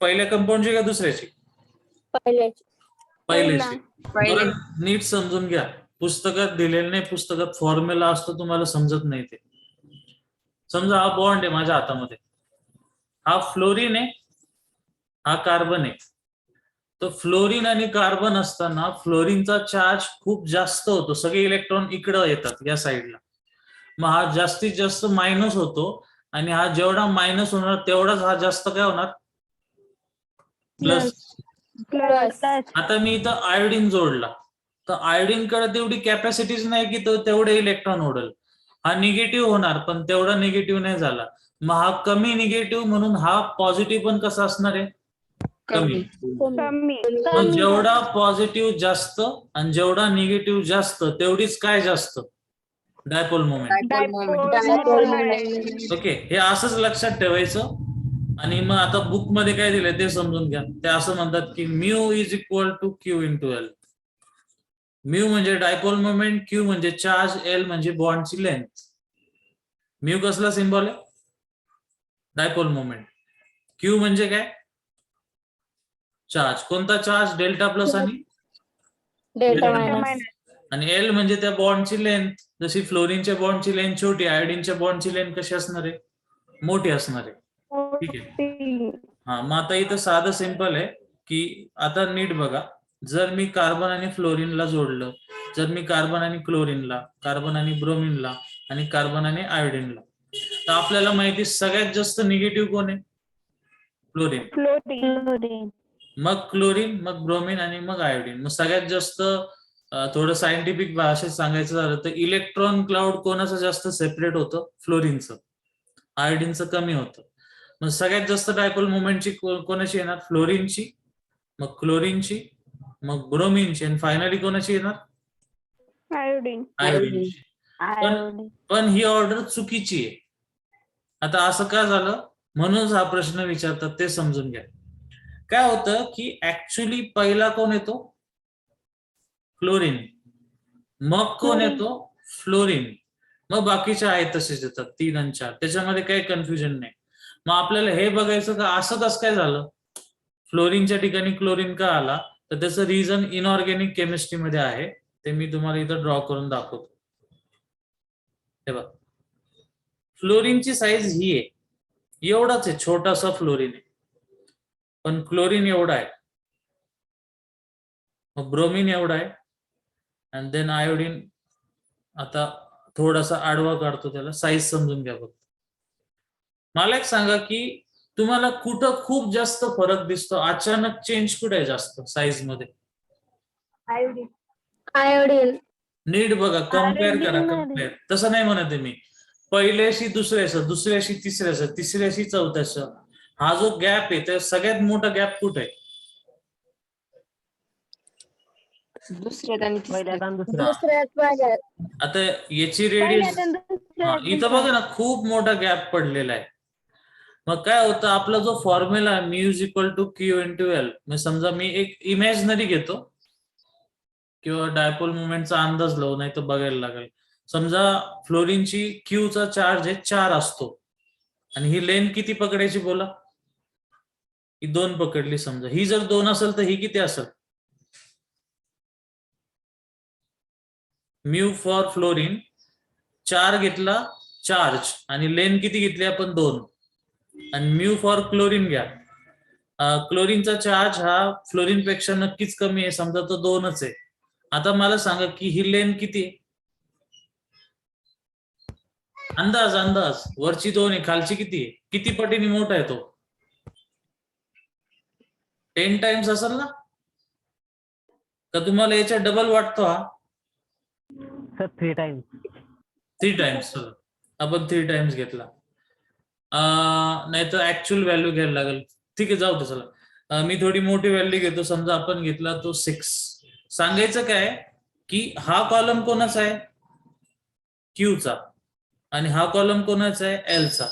पहिल्या कंपाऊंडची का दुसऱ्याची? पहिल्याची. बरं, नीट समजून घ्या, पुस्तकात दिलेलं नाही, पुस्तकात फॉर्म्युला असतो, तुम्हाला समजत नाही ते. समजा हा बॉन्ड आहे माझ्या हातामध्ये, हा फ्लोरीन आहे, हा कार्बन आहे. तर फ्लोरीन आणि कार्बन असताना फ्लोरीनचा चार्ज खूप जास्त होतो, सगळे इलेक्ट्रॉन इकडं येतात या साईडला. मग हा जास्तीत जास्त मायनस होतो आणि हा जेवढा मायनस होणार तेवढाच हा जास्त काय होणार? प्लस. आता मी इथं आयोडीन जोडला तर आयोडीन कडे तेवढी कॅपॅसिटीच नाही की तो तेवढे इलेक्ट्रॉन ओढल. हा निगेटिव्ह होणार पण तेवढा निगेटिव्ह नाही झाला. मग हा कमी निगेटिव्ह म्हणून हा पॉझिटिव्ह पण कसा असणार आहे? कमी. मग जेवढा पॉझिटिव्ह जास्त आणि जेवढा निगेटिव्ह जास्त तेवढीच काय जास्त? Dipole moment. ओके, हे असंच लक्षात ठेवायचं. आणि मग आता बुक मध्ये काय दिलंय ते समजून घ्या. ते असं म्हणतात की mu is equal to Q into L. Mu म्हणजे डायपोल मोमेंट, क्यू म्हणजे चार्ज, एल म्हणजे बॉन्डची लेंथ. म्यू कसला सिम्बॉल आहे? Dipole moment. क्यू म्हणजे काय? चार्ज. कोणता चार्ज? डेल्टा प्लस आणि डेल्टा मायनस. आणि एल म्हणजे त्या बॉन्डची लेंथ. जशी फ्लोरीनच्या बॉन्डची लेंथ छोटी, आयोडीनच्या बॉन्डची लेंथ कशी असणार आहे? मोठी असणार आहे. ठीक आहे, हा. मग आता इथं साधं सिंपल आहे की आता नीट बघा, जर मी कार्बन आणि फ्लोरीनला जोडलं, जर मी कार्बन आणि क्लोरीनला, कार्बन आणि ब्रोमीनला आणि कार्बन आणि आयोडीनला, तर आपल्याला माहिती सगळ्यात जास्त निगेटिव्ह कोण आहे? फ्लोरीन. फ्लोरीन. मग क्लोरीन, मग ब्रोमीन आणि मग आयोडीन. मग सगळ्यात जास्त थोडं सायंटिफिक भाषेत सांगायचं झालं तर इलेक्ट्रॉन क्लाउड कोणाचं जास्त सेपरेट होतं? फ्लोरीनचं. आयोडीनचं कमी होतं. मग सगळ्यात जास्त डायपोल मुवमेंटची कोणाची येणार? फ्लोरीनची, मग क्लोरीनची, मग ब्रोमीनची आणि फायनली कोणाची येणार? आयोडीन. आयोडीनची. पण ही ऑर्डर चुकीची आहे. आता असं का झालं म्हणून हा प्रश्न विचारतात ते समजून घ्या. काय होतं की ऍक्च्युली पहिला कोण येतो? क्लोरीन. मग कोण येतो? फ्लोरीन. मग बाकीचे आहेत तसेच येतात 3 आणि 4. त्याच्यामध्ये काही कन्फ्युजन नाही. मग आपल्याला हे बघायचं का असं कसं काय झालं? फ्लोरीनच्या ठिकाणी क्लोरीन का आला? तर त्याचं रिझन इनऑर्गॅनिक केमिस्ट्रीमध्ये आहे. ते मी तुम्हाला इथं ड्रॉ करून दाखवतो. हे बघ, फ्लोरीनची साईज ही आहे, एवढाच आहे, छोटासा फ्लोरीन आहे. पण क्लोरीन एवढा आहे, मग ब्रोमीन एवढा आहे, आणि देन आयोडीन आता थोडासा आडवा काढतो, त्याला साईज समजून घ्या फक्त. मला एक सांगा की तुम्हाला कुठं खूप जास्त फरक दिसतो? अचानक चेंज कुठे आहे जास्त साईज मध्ये? आयोडीन. आयोडीन. नीट बघा, कम्पेअर करा, कम्पेअर. तसं नाही म्हणत आहे मी. पहिल्याशी दुसऱ्याचं, दुसऱ्याशी तिसऱ्याचं, तिसऱ्याशी चौथ्याचं, हा जो गॅप आहे त्या सगळ्यात मोठा गॅप कुठे आहे? दुसऱ्यात आणि पहिल्यात आणि दुसऱ्यात. आता याची रेडियस इथं बघा ना, खूप मोठा गॅप पडलेला आहे. मग काय होतं, आपला जो formula mu is equal to Q into L, म्हणजे समजा मी एक इमॅजिनरी घेतो किंवा डायपोल मुवमेंटचा अंदाज लावू, नाही तर बघायला लागेल. समजा फ्लोरीनची क्यूचा चार्ज आहे 4 असतो आणि ही लेंथ किती पकडायची बोला? ही 2 पकडली. समजा ही जर 2 असेल तर ही किती असेल? म्यू फॉर फ्लोरीन 4 घेतला चार्ज आणि लेंथ किती घेतली आपण? 2. आणि म्यू फॉर क्लोरीन घ्या. क्लोरीनचा चार्ज हा फ्लोरीन पेक्षा नक्कीच कमी आहे, समजा तो 2च आहे. आता मला सांगा की ही लेंथ किती आहे? अंदाज अंदाज. वरची 2 आहे, खालची किती आहे? किती पटीने मोठा आहे तो? 10 टाइम्स असेल ना? का तुम्हाला याच्या डबल वाटतो हा? Sir 3 times. 3 टाइम्स. आपण 3 टाइम्स घेतला. नाही तर ऍक्च्युअल व्हॅल्यू घ्यायला लागेल. ठीक आहे, जाऊ दे. चला मी थोडी मोठी व्हॅल्यू घेतो. समजा आपण घेतला तो 6. सांगायचं काय की हा कॉलम कोणाचा आहे? क्यूचा. आणि हा कॉलम कोणाचा आहे? एलचा.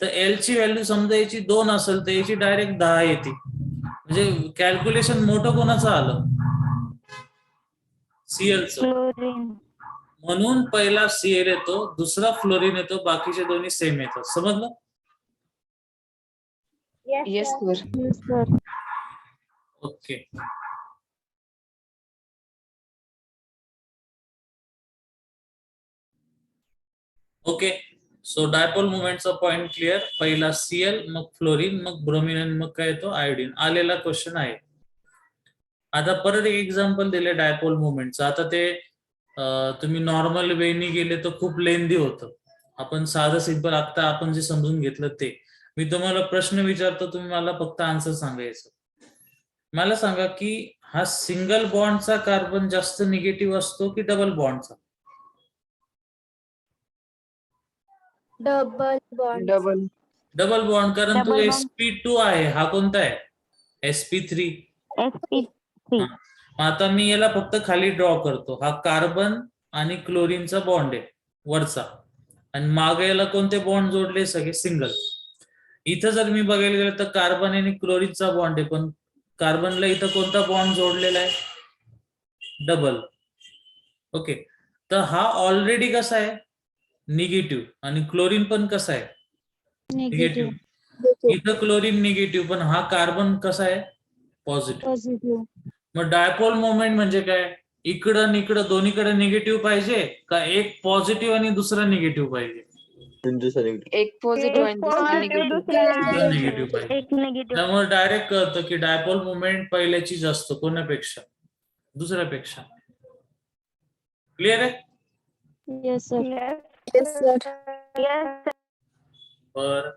तर एल ची व्हॅल्यू समजा याची 2 असेल तर याची डायरेक्ट 10 येते. म्हणजे कॅल्क्युलेशन मोठं कोणाचं आलं? सीएलचं. फ्लोरीन. म्हणून पहिला सीएल येतो, दुसरा फ्लोरीन येतो, बाकीचे दोन्ही सेम येतात. समजलं? Yes sir. Okay. Okay, so dipole मुवमेंटचा पॉइंट क्लिअर. पहिला सीएल, मग फ्लोरीन, मग ब्रोमीन आणि मग काय येतो? आयोडीन. आलेला क्वेश्चन आहे. आता परत एक एक्झाम्पल दिले डायपोल मुवमेंटचं. आता ते तुम्ही नॉर्मल वेनी गेले तर खूप लेंदी होतं. आपण साधं सिंपल आता आपण जे समजून घेतलं ते. मी तुम्हाला प्रश्न विचारतो, तुम्ही मला फक्त आन्सर सांगायचं. मला सांगा की हा सिंगल बॉन्डचा कार्बन जास्त निगेटिव्ह असतो की डबल बॉन्डचा? Double bond. डबल बॉन्ड, कारण तो Double bond. sp2 आहे. हा कोणता आहे? sp3. sp3. आता मी याला फक्त खाली ड्रॉ करतो. हा कार्बन आणि क्लोरीनचा बॉन्ड आहे वरचा, आणि मागे याला कोणते बॉन्ड जोडले? सगळे सिंगल. इथं जर मी बघायला गेलं तर कार्बन आणि क्लोरीनचा बॉन्ड आहे, पण कार्बनला इथं कोणता बॉन्ड जोडलेला आहे? डबल. ओके, तर हा ऑलरेडी कसा आहे? निगेटिव्ह. आणि क्लोरीन पण कसा आहे? निगेटिव्ह. इथं क्लोरीन निगेटिव्ह, पण हा कार्बन कसा आहे? पॉझिटिव्ह. मग डायपोल मोमेंट म्हणजे काय? इकडं इकडं दोन्हीकडे निगेटिव्ह पाहिजे का एक पॉझिटिव्ह आणि दुसरा निगेटिव्ह पाहिजे? एक पॉझिटिव्ह आणि दुसरा निगेटिव्ह. निगेटिव्ह पाहिजे. एक निगेटिव्ह. त्यामुळे डायरेक्ट कळतं की डायपोल मुवमेंट पहिल्याची जास्त कोणापेक्षा? दुसऱ्यापेक्षा. क्लिअर आहे? Yes, sir. Yes, sir. Yes, sir. बर